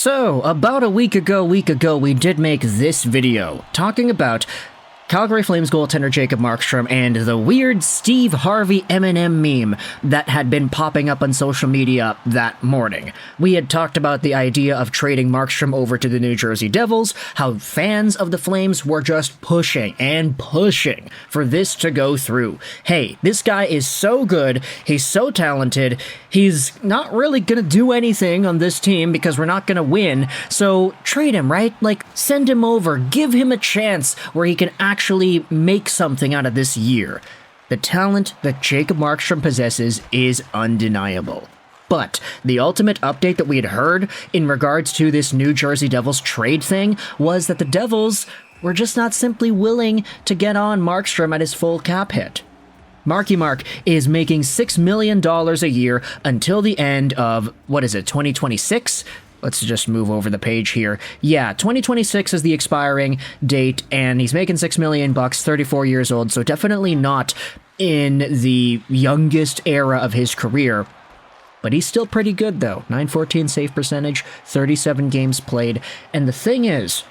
So, about a week ago, we did make this video talking about Calgary Flames goaltender Jacob Markstrom and the weird Steve Harvey M&M meme that had been popping up on social media that morning. We had talked about the idea of trading Markstrom over to the New Jersey Devils, how fans of the Flames were just pushing and pushing for this to go through. Hey, this guy is so good, he's so talented, he's not really gonna do anything on this team because we're not gonna win, so trade him, right? Like, send him over, give him a chance where he can actually make something out of this year. The talent that Jacob Markstrom possesses is undeniable. But the ultimate update that we had heard in regards to this New Jersey Devils trade thing was that the Devils were just not simply willing to get on Markstrom at his full cap hit. Marky Mark is making $6 million a year until the end of, 2026? Let's just move over the page here. Yeah, 2026 is the expiring date, and he's making $6 million bucks, 34 years old, so definitely not in the youngest era of his career. But he's still pretty good, though. .914 save percentage, 37 games played. And the thing is,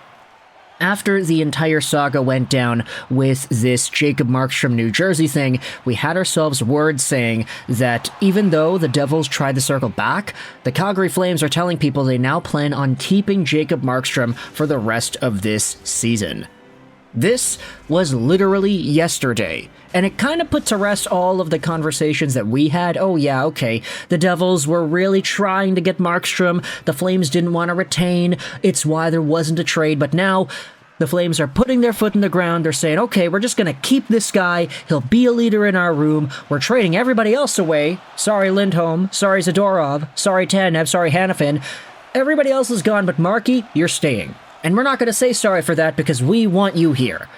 after the entire saga went down with this Jacob Markstrom New Jersey thing, we had ourselves word saying that even though the Devils tried to circle back, the Calgary Flames are telling people they now plan on keeping Jacob Markstrom for the rest of this season. This was literally yesterday, and it kind of put to rest all of the conversations that we had. Oh yeah, okay, the Devils were really trying to get Markstrom, the Flames didn't want to retain, it's why there wasn't a trade, but now the Flames are putting their foot in the ground, they're saying, okay, we're just gonna keep this guy, he'll be a leader in our room, we're trading everybody else away, sorry Lindholm, sorry Zadorov, sorry Tanev, sorry Hanifin, everybody else is gone, but Marky, you're staying. And we're not going to say sorry for that because we want you here.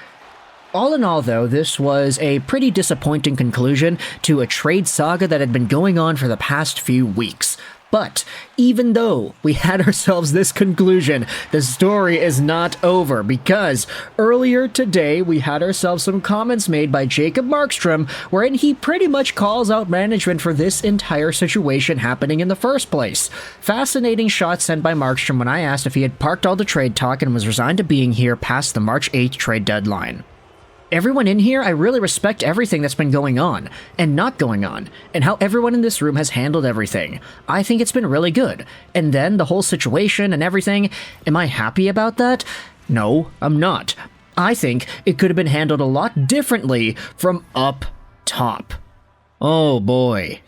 All in all, though, this was a pretty disappointing conclusion to a trade saga that had been going on for the past few weeks. But even though we had ourselves this conclusion, the story is not over, because earlier today we had ourselves some comments made by Jacob Markstrom wherein he pretty much calls out management for this entire situation happening in the first place. Fascinating shot sent by Markstrom when I asked if he had parked all the trade talk and was resigned to being here past the March 8th trade deadline. Everyone in here, I really respect everything that's been going on, and not going on, and how everyone in this room has handled everything. I think it's been really good. And then the whole situation and everything, am I happy about that? No, I'm not. I think it could have been handled a lot differently from up top. Oh boy.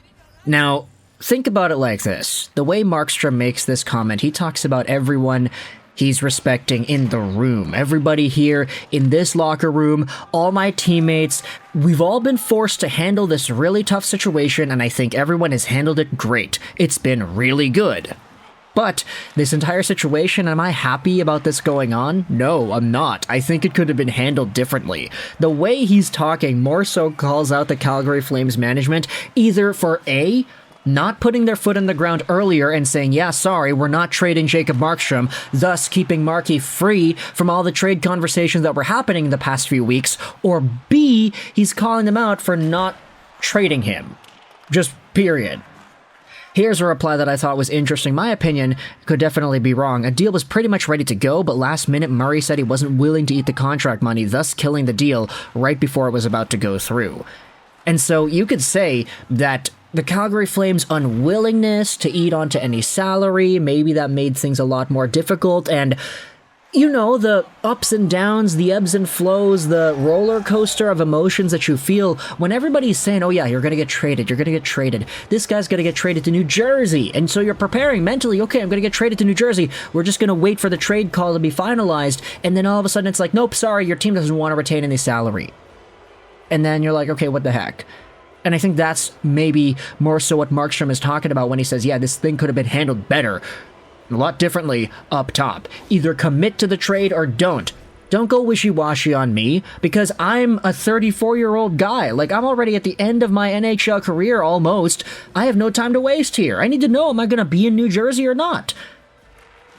Now, think about it like this. The way Markstrom makes this comment, he talks about everyone he's respecting in the room. Everybody here in this locker room, all my teammates, we've all been forced to handle this really tough situation, and I think everyone has handled it great. It's been really good. But this entire situation, am I happy about this going on? No, I'm not. I think it could have been handled differently. The way he's talking more so calls out the Calgary Flames management either for A, not putting their foot in the ground earlier and saying, yeah, sorry, we're not trading Jacob Markstrom, thus keeping Marky free from all the trade conversations that were happening in the past few weeks, or B, he's calling them out for not trading him. Just period. Here's a reply that I thought was interesting. My opinion could definitely be wrong. A deal was pretty much ready to go, but last minute Murray said he wasn't willing to eat the contract money, thus killing the deal right before it was about to go through. And so you could say that the Calgary Flames' unwillingness to eat onto any salary, maybe that made things a lot more difficult, and, you know, the ups and downs, the ebbs and flows, the roller coaster of emotions that you feel when everybody's saying, oh yeah, you're gonna get traded, this guy's gonna get traded to New Jersey, and so you're preparing mentally, okay, I'm gonna get traded to New Jersey, we're just gonna wait for the trade call to be finalized, and then all of a sudden it's like, nope, sorry, your team doesn't want to retain any salary. And then you're like, okay, what the heck? And I think that's maybe more so what Markstrom is talking about when he says, yeah, this thing could have been handled better, a lot differently up top. Either commit to the trade or don't. Don't go wishy-washy on me, because I'm a 34-year-old guy. Like, I'm already at the end of my NHL career, almost. I have no time to waste here. I need to know, am I going to be in New Jersey or not?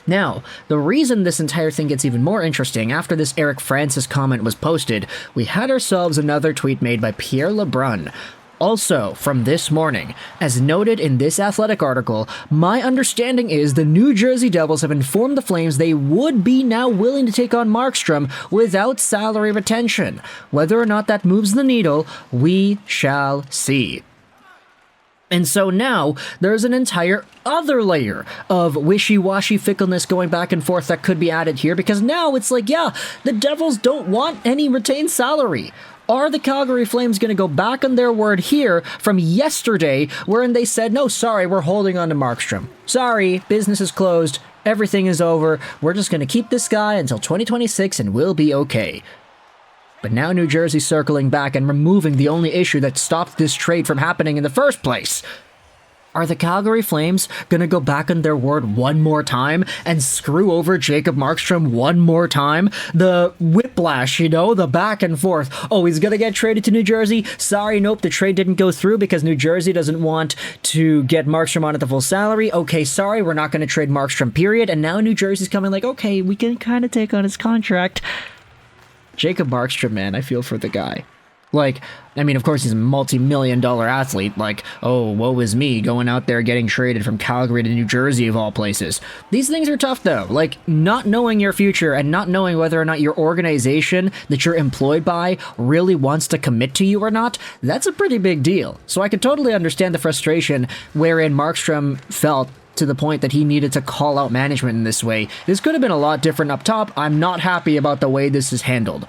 Now, the reason this entire thing gets even more interesting, after this Eric Francis comment was posted, we had ourselves another tweet made by Pierre LeBrun. Also, from this morning, as noted in this Athletic article, my understanding is the New Jersey Devils have informed the Flames they would be now willing to take on Markstrom without salary retention. Whether or not that moves the needle, we shall see. And so now, there's an entire other layer of wishy-washy fickleness going back and forth that could be added here, because now it's like, yeah, the Devils don't want any retained salary. Are the Calgary Flames going to go back on their word here from yesterday, wherein they said, no, sorry, we're holding on to Markstrom. Sorry, business is closed, everything is over, we're just going to keep this guy until 2026 and we'll be okay. But now New Jersey's circling back and removing the only issue that stopped this trade from happening in the first place. Are the Calgary Flames going to go back on their word one more time and screw over Jacob Markstrom one more time? The whiplash, the back and forth. Oh, he's going to get traded to New Jersey? Sorry, nope, the trade didn't go through because New Jersey doesn't want to get Markstrom on at the full salary. Okay, sorry, we're not going to trade Markstrom, period. And now New Jersey's coming like, okay, we can kind of take on his contract. Jacob Markstrom, man, I feel for the guy. Like, I mean, of course, he's a multi-million-dollar athlete. Like, oh, woe is me, going out there getting traded from Calgary to New Jersey, of all places. These things are tough, though. Like, not knowing your future and not knowing whether or not your organization that you're employed by really wants to commit to you or not, that's a pretty big deal. So I could totally understand the frustration wherein Markstrom felt to the point that he needed to call out management in this way. This could have been a lot different up top. I'm not happy about the way this is handled.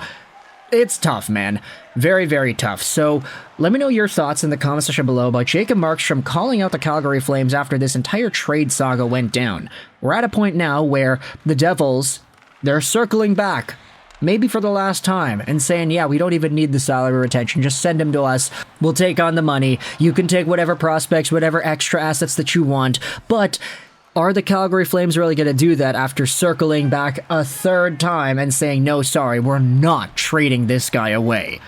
It's tough, man. Very, very tough. So let me know your thoughts in the comment section below about Jacob Markstrom calling out the Calgary Flames after this entire trade saga went down. We're at a point now where the Devils, they're circling back, maybe for the last time, and saying, yeah, we don't even need the salary retention. Just send him to us. We'll take on the money. You can take whatever prospects, whatever extra assets that you want. But are the Calgary Flames really going to do that after circling back a third time and saying, no, sorry, we're not trading this guy away?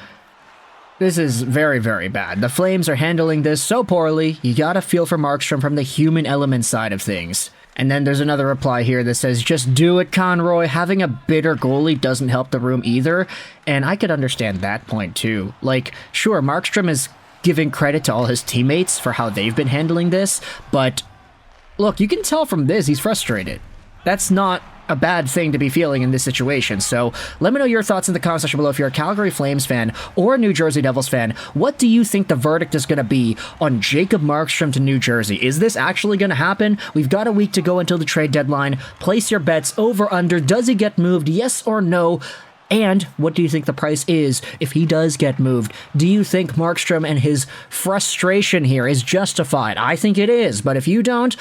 This is very, very bad. The Flames are handling this so poorly, you gotta feel for Markstrom from the human element side of things. And then there's another reply here that says, just do it, Conroy. Having a bitter goalie doesn't help the room either. And I could understand that point too. Like, sure, Markstrom is giving credit to all his teammates for how they've been handling this, but look, you can tell from this he's frustrated. That's not a bad thing to be feeling in this situation. So let me know your thoughts in the comment section below. If you're a Calgary Flames fan or a New Jersey Devils fan, what do you think the verdict is going to be on Jacob Markstrom to New Jersey? Is this actually going to happen? We've got a week to go until the trade deadline. Place your bets over, under. Does he get moved? Yes or no? And what do you think the price is if he does get moved? Do you think Markstrom and his frustration here is justified? I think it is, but if you don't,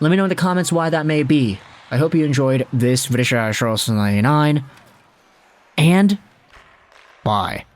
let me know in the comments why that may be. I hope you enjoyed this video, and bye.